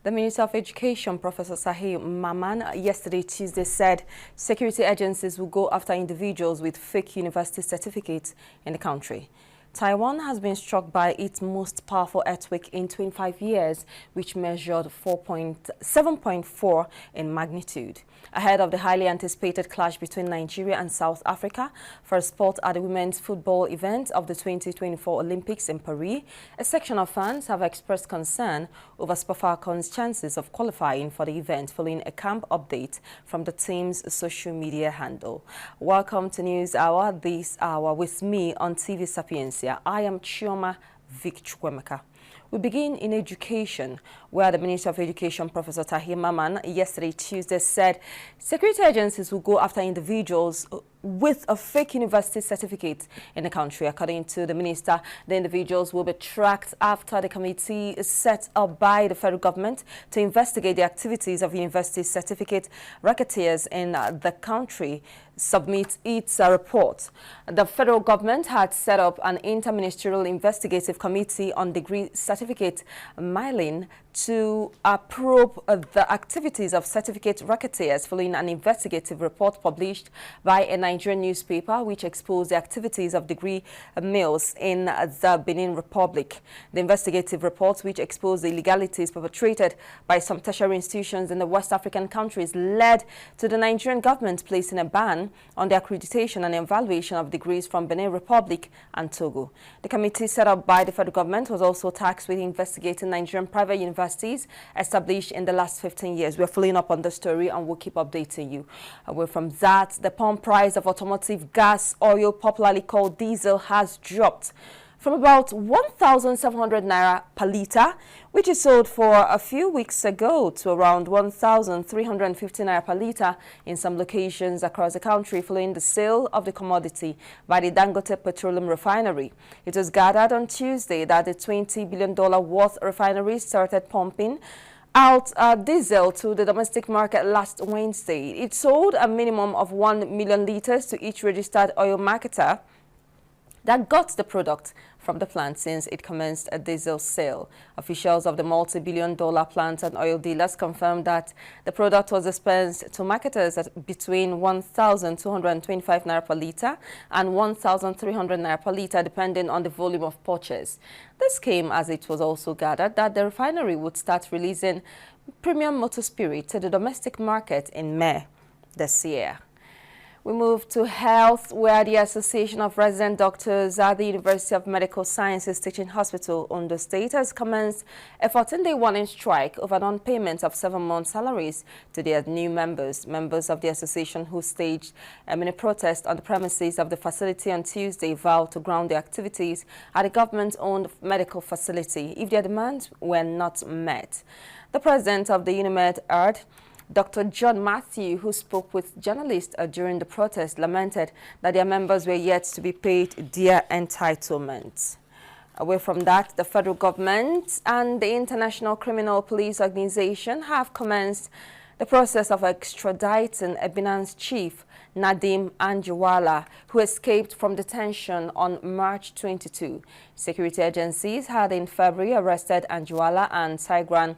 The Minister of Education, Professor Tahir Mamman, yesterday, Tuesday, said security agencies will go after individuals with fake university certificates in the country. Taiwan has been struck by its most powerful earthquake in 25 years, which measured 7.4 in magnitude. Ahead of the highly anticipated clash between Nigeria and South Africa for sport at the women's football event of the 2024 Olympics in Paris, a section of fans have expressed concern over Super Falcons' chances of qualifying for the event following a camp update from the team's social media handle. Welcome to News Hour, this hour with me on TV Sapiencia. I am Chioma Vic-Chukwemeka. We begin in education, where the Minister of Education, Professor Tahir Mamman, yesterday, Tuesday, said security agencies will go after individuals with a fake university certificate in the country. According to the minister, the individuals will be tracked after the committee set up by the federal government to investigate the activities of university certificate racketeers in the country submit its report. The federal government had set up an interministerial investigative committee on degree certificate miling to probe the activities of certificate racketeers following an investigative report published by a Nigerian newspaper which exposed the activities of degree mills in the Benin Republic. The investigative report, which exposed the illegalities perpetrated by some tertiary institutions in the West African countries, led to the Nigerian government placing a ban on the accreditation and evaluation of degrees from Benin Republic and Togo. The committee set up by the federal government was also tasked with investigating Nigerian private universities established in the last 15 years. We're following up on the story and we'll keep updating you. Away from that, the pump price of automotive gas oil, popularly called diesel, has dropped from about 1,700 naira per litre, which is sold for a few weeks ago, to around 1,350 naira per litre in some locations across the country following the sale of the commodity by the Dangote Petroleum Refinery. It was gathered on Tuesday that the $20 billion worth refinery started pumping out diesel to the domestic market last Wednesday. It sold a minimum of 1 million litres to each registered oil marketer that got the product from the plant since it commenced a diesel sale. Officials of the multi-billion-dollar plant and oil dealers confirmed that the product was dispensed to marketers at between 1,225 naira per litre and 1,300 naira per litre, depending on the volume of purchase. This came as it was also gathered that the refinery would start releasing premium motor spirit to the domestic market in May this year. We move to health, where the Association of Resident Doctors at the University of Medical Sciences Teaching Hospital, Ondo State, has commenced a 14-day warning strike over non-payment of 7-month salaries to their new members. Members of the association who staged a mini protest on the premises of the facility on Tuesday vowed to ground their activities at a government-owned medical facility if their demands were not met. The president of the UNIMED urged Dr. John Matthew, who spoke with journalists during the protest, lamented that their members were yet to be paid their entitlements. Away from that, the federal government and the International Criminal Police Organization have commenced the process of extraditing a Binance chief, Nadim Anjarwalla, who escaped from detention on March 22. Security agencies had in February arrested Anjarwalla and Tigran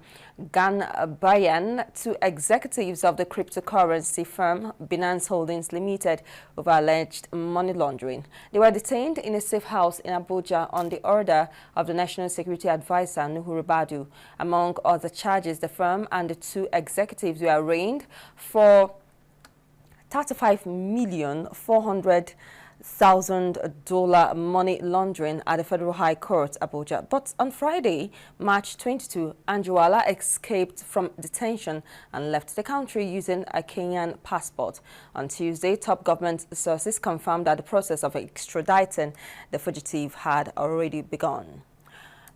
Ganbayan, two executives of the cryptocurrency firm Binance Holdings Limited, over alleged money laundering. They were detained in a safe house in Abuja on the order of the National Security Advisor, Nuhu Ribadu. Among other charges, the firm and the two executives were arraigned for $35,400,000 money laundering at the Federal High Court, Abuja. But on Friday, March 22, Anjarwalla escaped from detention and left the country using a Kenyan passport. On Tuesday, top government sources confirmed that the process of extraditing the fugitive had already begun.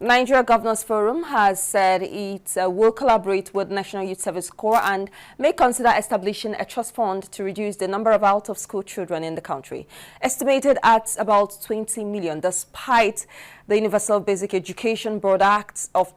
Nigeria Governors Forum has said it will collaborate with National Youth Service Corps and may consider establishing a trust fund to reduce the number of out-of-school children in the country, estimated at about 20 million, despite the Universal Basic Education Board Act of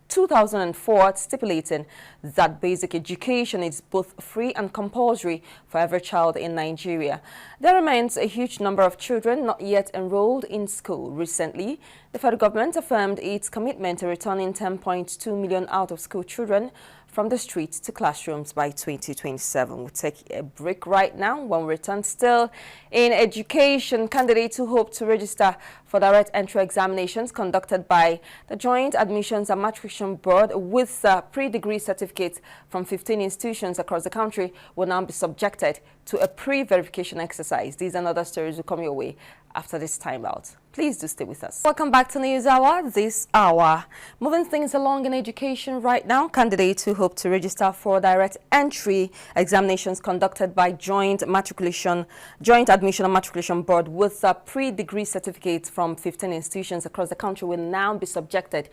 2004, stipulating that basic education is both free and compulsory for every child in Nigeria. There remains a huge number of children not yet enrolled in school. Recently, the federal government affirmed its commitment to returning 10.2 million out-of-school children from the streets to classrooms by 2027. We'll take a break right now. When we return, still in education, candidates who hope to register for direct entry examinations conducted by the Joint Admissions and Matriculation Board with pre-degree certificates from 15 institutions across the country will now be subjected to a pre-verification exercise. These and other stories will come your way after this timeout. Please do stay with us. Welcome back to News Hour this hour. Moving things along in education right now, candidates who hope to register for direct entry examinations conducted by Joint Admission and Matriculation Board with pre-degree certificates from 15 institutions across the country will now be subjected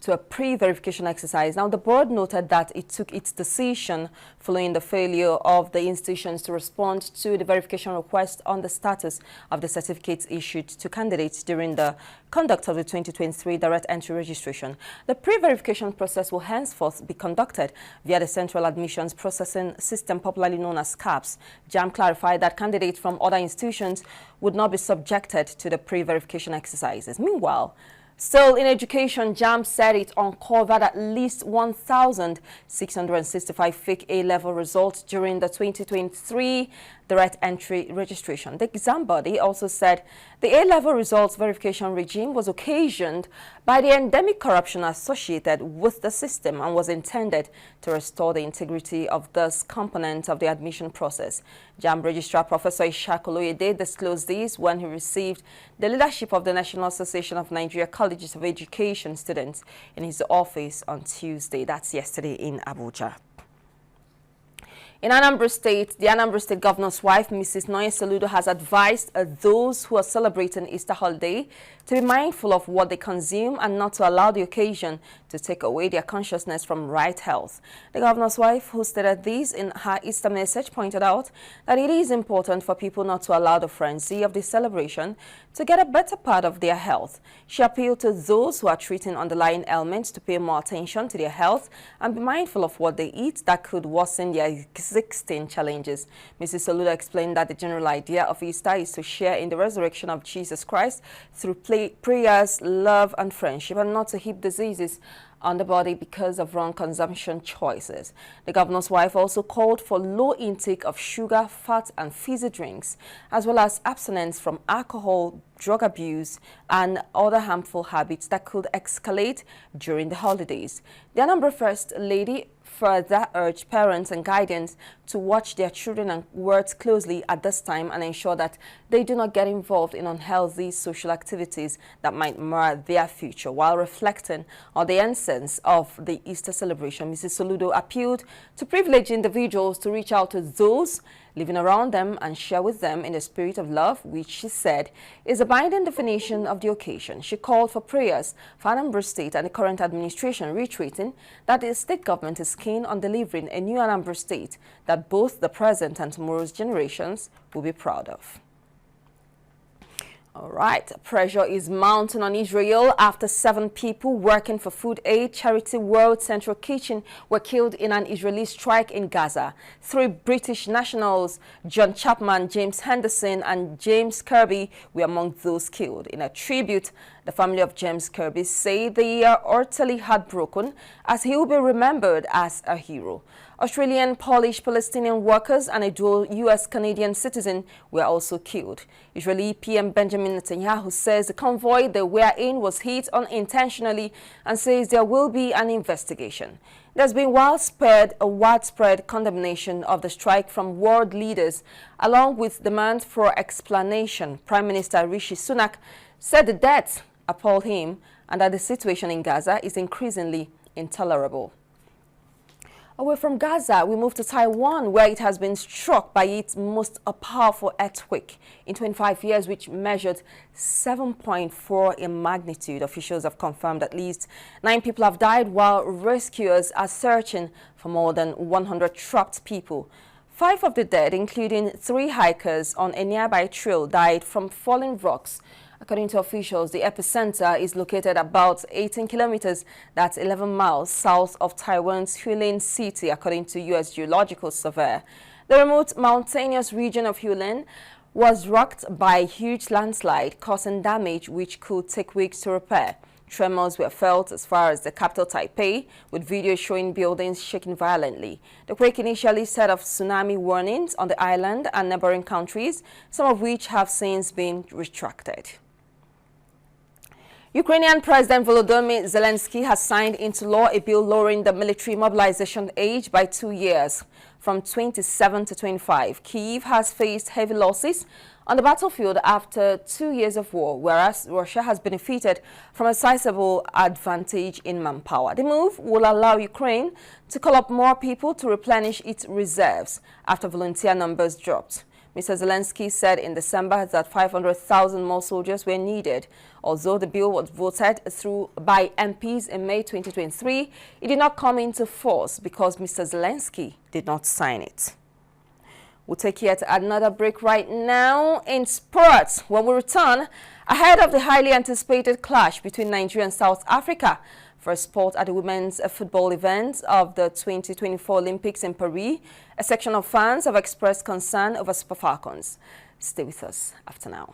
to a pre-verification exercise. Now, the board noted that it took its decision following the failure of the institutions to respond to the verification request on the status of the certificates issued to candidates during the conduct of the 2023 direct entry registration. The pre-verification process will henceforth be conducted via the Central Admissions Processing System, popularly known as CAPS. JAMB clarified that candidates from other institutions would not be subjected to the pre-verification exercises. Meanwhile, still in education, JAMB said it uncovered at least 1,665 fake A-level results during the 2023 direct entry registration. The exam body also said the A-level results verification regime was occasioned by the endemic corruption associated with the system and was intended to restore the integrity of this component of the admission process. JAMB Registrar Professor Ishaq Oloyede disclosed this when he received the leadership of the National Association of Nigeria Colleges of Education students in his office on Tuesday. That's yesterday in Abuja. In Anambra State, the Anambra State Governor's wife, Mrs. Noye Soludo, has advised those who are celebrating Easter holiday to be mindful of what they consume and not to allow the occasion to take away their consciousness from right health. The Governor's wife, who stated this in her Easter message, pointed out that it is important for people not to allow the frenzy of the celebration to get a better part of their health. She appealed to those who are treating underlying ailments to pay more attention to their health and be mindful of what they eat that could worsen their existing challenges. Mrs. Soludo explained that the general idea of Easter is to share in the resurrection of Jesus Christ through prayers, love, and friendship, and not to heap diseases on the body because of wrong consumption choices. The governor's wife also called for low intake of sugar, fat, and fizzy drinks, as well as abstinence from alcohol, drug abuse, and other harmful habits that could escalate during the holidays. The Anambra First Lady further urged parents and guardians to watch their children and words closely at this time and ensure that they do not get involved in unhealthy social activities that might mar their future. While reflecting on the essence of the Easter celebration, Mrs. Soludo appealed to privileged individuals to reach out to those living around them and share with them in the spirit of love, which she said is a binding definition of the occasion. She called for prayers for Anambra State and the current administration, reiterating that the state government is keen on delivering a new Anambra State that both the present and tomorrow's generations will be proud of. All right, pressure is mounting on Israel after 7 people working for food aid charity World Central Kitchen were killed in an Israeli strike in Gaza. 3 British nationals, John Chapman, James Henderson, and James Kirby, were among those killed. In a tribute, the family of James Kirby say they are utterly heartbroken as he will be remembered as a hero. Australian, Polish, Palestinian workers and a dual U.S.-Canadian citizen were also killed. Israeli PM Benjamin Netanyahu says the convoy they were in was hit unintentionally and says there will be an investigation. There's been a widespread condemnation of the strike from world leaders, along with demand for explanation. Prime Minister Rishi Sunak said the deaths appalled him and that the situation in Gaza is increasingly intolerable. Away from Gaza, we move to Taiwan, where it has been struck by its most powerful earthquake in 25 years, which measured 7.4 in magnitude. Officials have confirmed at least 9 people have died, while rescuers are searching for more than 100 trapped people. 5 of the dead, including 3 hikers on a nearby trail, died from falling rocks According to officials, the epicenter is located about 18 kilometers, that's 11 miles south of Taiwan's Hulin city, according to U.S. Geological Survey. The remote mountainous region of Hulin was rocked by a huge landslide, causing damage which could take weeks to repair. Tremors were felt as far as the capital Taipei, with videos showing buildings shaking violently. The quake initially set off tsunami warnings on the island and neighboring countries, some of which have since been retracted. Ukrainian President Volodymyr Zelensky has signed into law a bill lowering the military mobilization age by 2 years, from 27 to 25. Kyiv has faced heavy losses on the battlefield after 2 years of war, whereas Russia has benefited from a sizable advantage in manpower. The move will allow Ukraine to call up more people to replenish its reserves after volunteer numbers dropped. Mr. Zelensky said in December that 500,000 more soldiers were needed. Although the bill was voted through by MPs in May 2023, it did not come into force because Mr. Zelensky did not sign it. We'll take yet another break right now in sports. When we return, ahead of the highly anticipated clash between Nigeria and South Africa for sport at the women's football event of the 2024 Olympics in Paris, a section of fans have expressed concern over Super Falcons. Stay with us after now.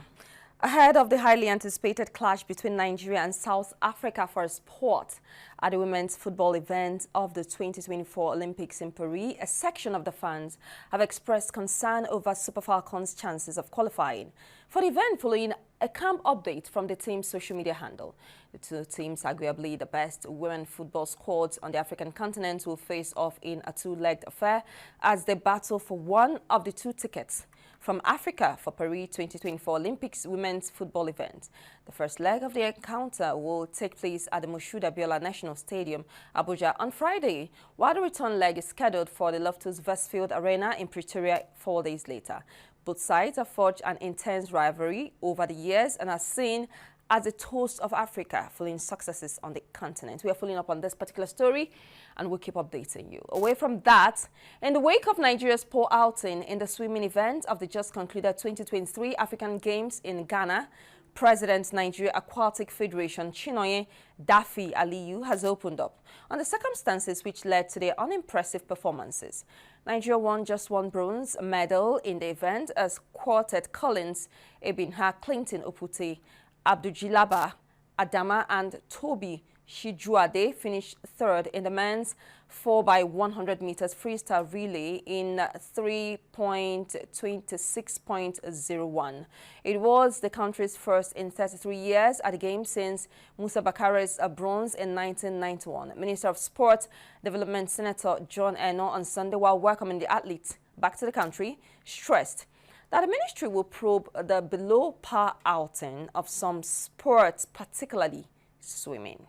Ahead of the highly anticipated clash between Nigeria and South Africa for sport at the women's football event of the 2024 Olympics in Paris, a section of the fans have expressed concern over Super Falcons' chances of qualifying for the event following a camp update from the team's social media handle. The two teams, arguably the best women football squads on the African continent, will face off in a two-legged affair as they battle for one of the two tickets from Africa for Paris 2024 Olympics women's football event. The first leg of the encounter will take place at the Moshood Abiola National Stadium, Abuja, on Friday, while the return leg is scheduled for the Loftus Versfield Arena in Pretoria 4 days later. Both sides have forged an intense rivalry over the years and are seen as a toast of Africa following successes on the continent. We are following up on this particular story and we'll keep updating you. Away from that, in the wake of Nigeria's poor outing in the swimming event of the just concluded 2023 African Games in Ghana, President Nigeria Aquatic Federation Chinoye Daffy Aliyu has opened up on the circumstances which led to their unimpressive performances. Nigeria won just one bronze medal in the event as Quartet Collins, Ebinha Clinton Opute, Abdujilaba Adama and Toby Shijuade finished third in the men's 4x100 meters freestyle relay in 3.26.01. It was the country's first in 33 years at the Games since Musa Bakare's bronze in 1991. Minister of Sport Development Senator John Eno on Sunday, while welcoming the athletes back to the country, stressed that the ministry will probe the below-par outing of some sports, particularly swimming.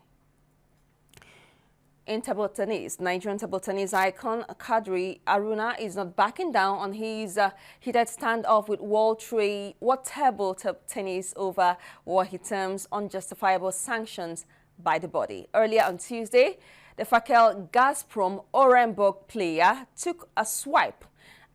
In table tennis, Nigerian table tennis icon Kadri Aruna is not backing down on his heated standoff with World Table Tennis over what he terms unjustifiable sanctions by the body. Earlier on Tuesday, the Fakel Gazprom Orenburg player took a swipe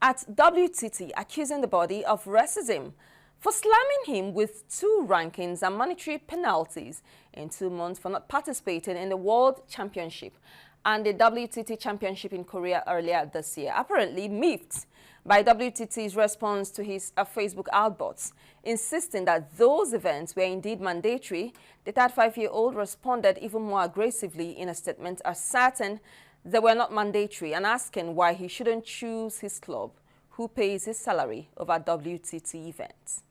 at WTT, accusing the body of racism for slamming him with 2 rankings and monetary penalties in 2 months for not participating in the World Championship and the WTT Championship in Korea earlier this year. Apparently miffed by WTT's response to his Facebook outbursts, insisting that those events were indeed mandatory, the 35-year-old responded even more aggressively in a statement asserting they were not mandatory and asking why he shouldn't choose his club, who pays his salary over WTT events.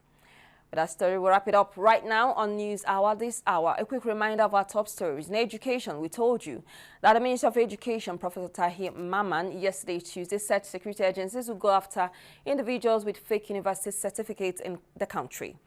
With that story, we'll wrap it up right now on News Hour this hour. A quick reminder of our top stories. In education, we told you that the Minister of Education, Professor Tahir Mamman, yesterday, Tuesday, said security agencies will go after individuals with fake university certificates in the country.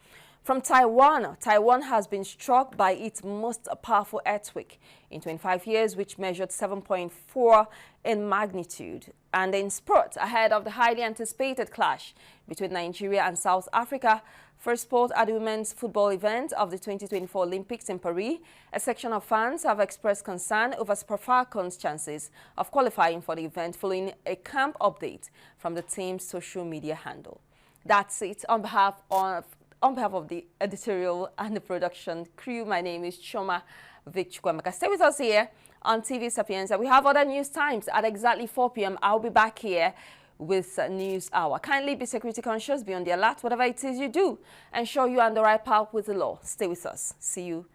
From Taiwan, Taiwan has been struck by its most powerful earthquake in 25 years, which measured 7.4 in magnitude. And in sport, ahead of the highly anticipated clash between Nigeria and South Africa for sport at the women's football event of the 2024 Olympics in Paris, a section of fans have expressed concern over Super Falcons' chances of qualifying for the event following a camp update from the team's social media handle. That's it on behalf of on behalf of the editorial and the production crew, my name is Choma Vicchukwemeka. Stay with us here on TV Sapienza. We have other news times at exactly 4 p.m. I'll be back here with News Hour. Kindly be security conscious, be on the alert, whatever it is you do. Ensure you are on the right path with the law. Stay with us. See you